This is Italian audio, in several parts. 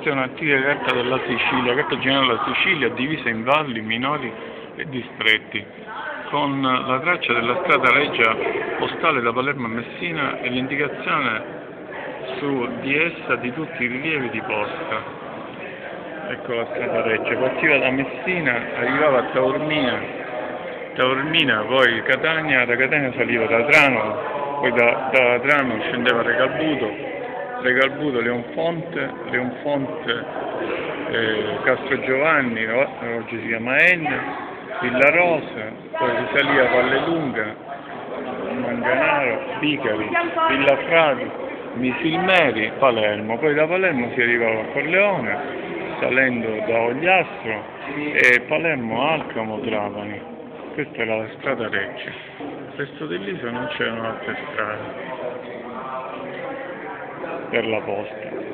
Questa è un'antica carta della Sicilia, carta generale della Sicilia divisa in valli, minori e distretti, con la traccia della strada reggia postale da Palermo a Messina e l'indicazione su di essa di tutti i rilievi di posta. Ecco la strada reggia, partiva da Messina, arrivava a Taormina, poi Catania, da Catania saliva da Trano, poi da Trano scendeva a Regalbuto, Leonfonte, Castrogiovanni, oggi si chiama Enna, Villa Rosa, poi risaliva Vallelunga, Manganaro, Bicari, Villafrati, Misilmeri, Palermo, poi da Palermo si arrivava a Corleone, salendo da Ogliastro e Palermo, Alcamo, Trapani. Questa era la strada reggia. Resto dell'isola non c'erano altre strade per la posta.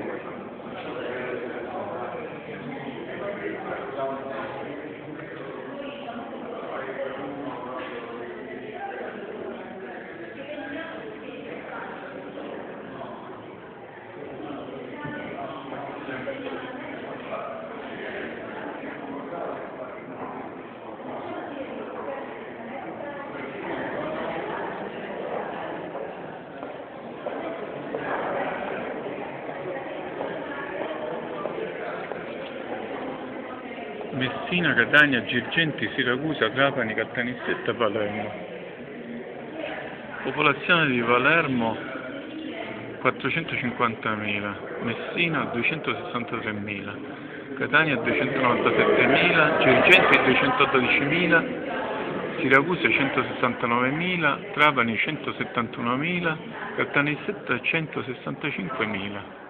Messina, Catania, Girgenti, Siracusa, Trapani, Caltanissetta, Palermo. Popolazione di Palermo 450.000, Messina 263.000, Catania 297.000, Girgenti 212.000, Siracusa 169.000, Trapani 171.000, Caltanissetta 165.000.